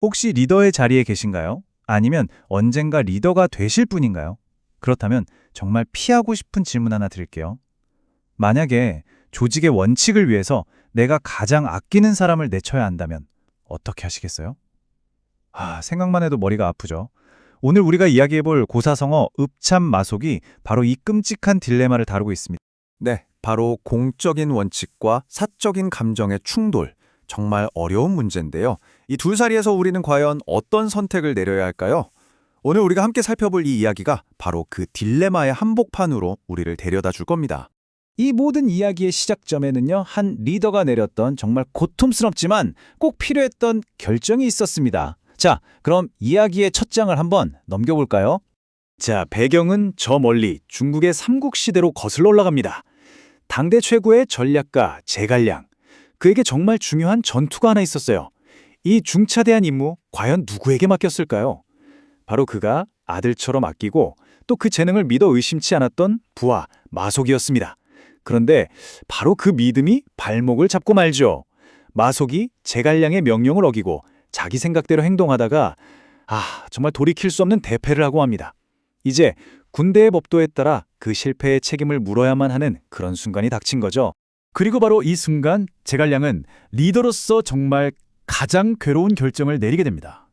혹시 리더의 자리에 계신가요? 아니면 언젠가 리더가 되실 분인가요? 그렇다면 정말 피하고 싶은 질문 하나 드릴게요. 만약에 조직의 원칙을 위해서 내가 가장 아끼는 사람을 내쳐야 한다면 어떻게 하시겠어요? 생각만 해도 머리가 아프죠. 오늘 우리가 이야기해볼 고사성어 읍참마속이 바로 이 끔찍한 딜레마를 다루고 있습니다. 네, 바로 공적인 원칙과 사적인 감정의 충돌. 정말 어려운 문제인데요. 이 두 자리에서 우리는 과연 어떤 선택을 내려야 할까요? 오늘 우리가 함께 살펴볼 이 이야기가 바로 그 딜레마의 한복판으로 우리를 데려다 줄 겁니다. 이 모든 이야기의 시작점에는요, 한 리더가 내렸던 정말 고통스럽지만 꼭 필요했던 결정이 있었습니다. 자, 그럼 이야기의 첫 장을 한번 넘겨볼까요? 자, 배경은 저 멀리 중국의 삼국시대로 거슬러 올라갑니다. 당대 최고의 전략가 제갈량. 그에게 정말 중요한 전투가 하나 있었어요. 이 중차대한 임무 과연 누구에게 맡겼을까요? 바로 그가 아들처럼 아끼고 또 그 재능을 믿어 의심치 않았던 부하 마속이었습니다. 그런데 바로 그 믿음이 발목을 잡고 말죠. 마속이 제갈량의 명령을 어기고 자기 생각대로 행동하다가 정말 돌이킬 수 없는 대패를 하고 합니다. 이제 군대의 법도에 따라 그 실패의 책임을 물어야만 하는 그런 순간이 닥친 거죠. 그리고 바로 이 순간 제갈량은 리더로서 정말 가장 괴로운 결정을 내리게 됩니다.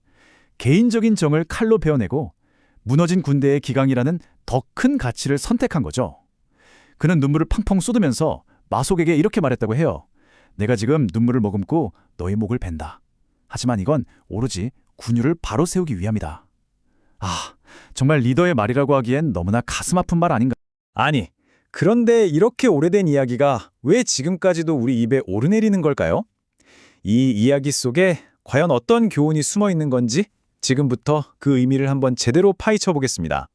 개인적인 정을 칼로 베어내고 무너진 군대의 기강이라는 더 큰 가치를 선택한 거죠. 그는 눈물을 팡팡 쏟으면서 마속에게 이렇게 말했다고 해요. 내가 지금 눈물을 머금고 너의 목을 벤다. 하지만 이건 오로지 군유를 바로 세우기 위함이다. 정말 리더의 말이라고 하기엔 너무나 가슴 아픈 말 아닌가? 아니, 그런데 이렇게 오래된 이야기가 왜 지금까지도 우리 입에 오르내리는 걸까요? 이 이야기 속에 과연 어떤 교훈이 숨어 있는 건지 지금부터 그 의미를 한번 제대로 파헤쳐 보겠습니다.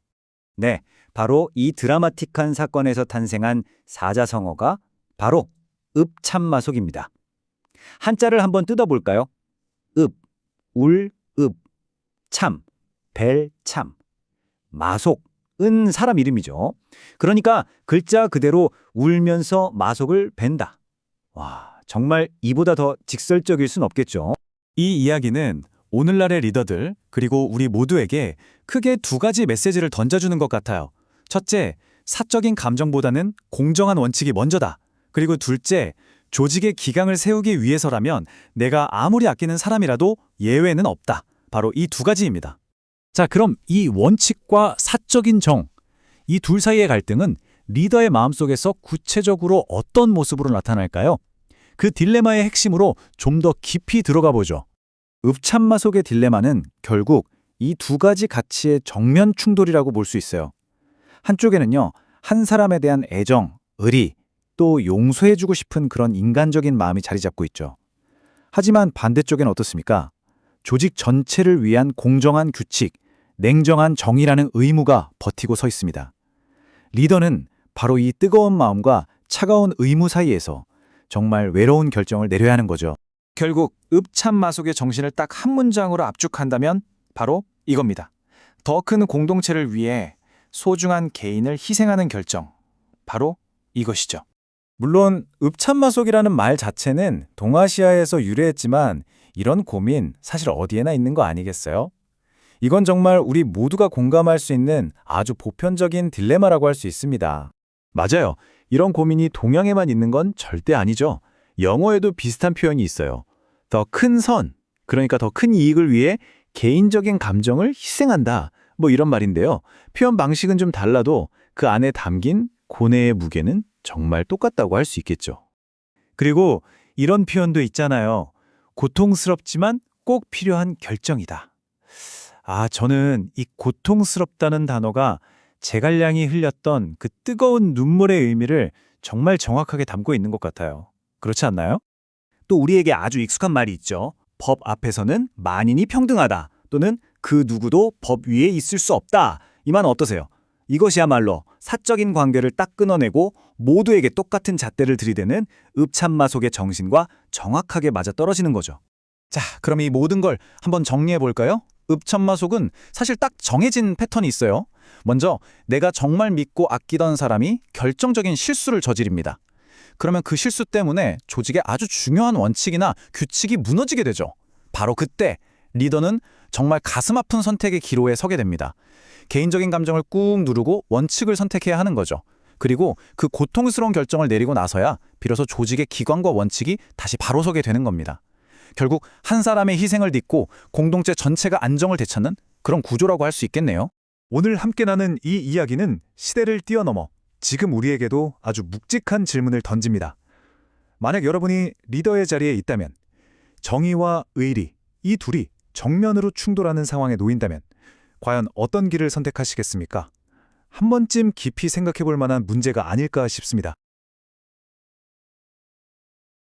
네, 바로 이 드라마틱한 사건에서 탄생한 사자성어가 바로 읍참마속입니다. 한자를 한번 뜯어볼까요? 읍, 울, 읍, 참, 벨, 참, 마속, 은 사람 이름이죠. 그러니까 글자 그대로 울면서 마속을 벤다. 와, 정말 이보다 더 직설적일 순 없겠죠. 이 이야기는 오늘날의 리더들 그리고 우리 모두에게 크게 두 가지 메시지를 던져주는 것 같아요. 첫째, 사적인 감정보다는 공정한 원칙이 먼저다. 그리고 둘째, 조직의 기강을 세우기 위해서라면 내가 아무리 아끼는 사람이라도 예외는 없다. 바로 이 두 가지입니다. 자, 그럼 이 원칙과 사적인 정, 이 둘 사이의 갈등은 리더의 마음속에서 구체적으로 어떤 모습으로 나타날까요? 그 딜레마의 핵심으로 좀 더 깊이 들어가 보죠. 읍참마속의 딜레마는 결국 이 두 가지 가치의 정면 충돌이라고 볼 수 있어요. 한쪽에는요, 한 사람에 대한 애정, 의리, 또 용서해주고 싶은 그런 인간적인 마음이 자리 잡고 있죠. 하지만 반대쪽엔 어떻습니까? 조직 전체를 위한 공정한 규칙, 냉정한 정의라는 의무가 버티고 서 있습니다. 리더는 바로 이 뜨거운 마음과 차가운 의무 사이에서 정말 외로운 결정을 내려야 하는 거죠. 결국 읍참마속의 정신을 딱 한 문장으로 압축한다면 바로 이겁니다. 더 큰 공동체를 위해 소중한 개인을 희생하는 결정. 바로 이것이죠. 물론 읍참마속이라는 말 자체는 동아시아에서 유래했지만 이런 고민 사실 어디에나 있는 거 아니겠어요? 이건 정말 우리 모두가 공감할 수 있는 아주 보편적인 딜레마라고 할 수 있습니다. 맞아요. 이런 고민이 동양에만 있는 건 절대 아니죠. 영어에도 비슷한 표현이 있어요. 더 큰 선, 그러니까 더 큰 이익을 위해 개인적인 감정을 희생한다. 뭐 이런 말인데요. 표현 방식은 좀 달라도 그 안에 담긴 고뇌의 무게는 정말 똑같다고 할 수 있겠죠. 그리고 이런 표현도 있잖아요. 고통스럽지만 꼭 필요한 결정이다. 저는 이 고통스럽다는 단어가 제갈량이 흘렸던 그 뜨거운 눈물의 의미를 정말 정확하게 담고 있는 것 같아요. 그렇지 않나요? 또 우리에게 아주 익숙한 말이 있죠. 법 앞에서는 만인이 평등하다. 또는 그 누구도 법 위에 있을 수 없다. 이 말은 어떠세요? 이것이야말로 사적인 관계를 딱 끊어내고 모두에게 똑같은 잣대를 들이대는 읍참마속의 정신과 정확하게 맞아떨어지는 거죠. 자, 그럼 이 모든 걸 한번 정리해 볼까요? 읍참마속은 사실 딱 정해진 패턴이 있어요. 먼저 내가 정말 믿고 아끼던 사람이 결정적인 실수를 저지릅니다. 그러면 그 실수 때문에 조직의 아주 중요한 원칙이나 규칙이 무너지게 되죠. 바로 그때 리더는 정말 가슴 아픈 선택의 기로에 서게 됩니다. 개인적인 감정을 꾹 누르고 원칙을 선택해야 하는 거죠. 그리고 그 고통스러운 결정을 내리고 나서야 비로소 조직의 기관과 원칙이 다시 바로 서게 되는 겁니다. 결국 한 사람의 희생을 딛고 공동체 전체가 안정을 되찾는 그런 구조라고 할 수 있겠네요. 오늘 함께 나눈 이 이야기는 시대를 뛰어넘어 지금 우리에게도 아주 묵직한 질문을 던집니다. 만약 여러분이 리더의 자리에 있다면, 정의와 의리, 이 둘이 정면으로 충돌하는 상황에 놓인다면 과연 어떤 길을 선택하시겠습니까? 한 번쯤 깊이 생각해 볼 만한 문제가 아닐까 싶습니다.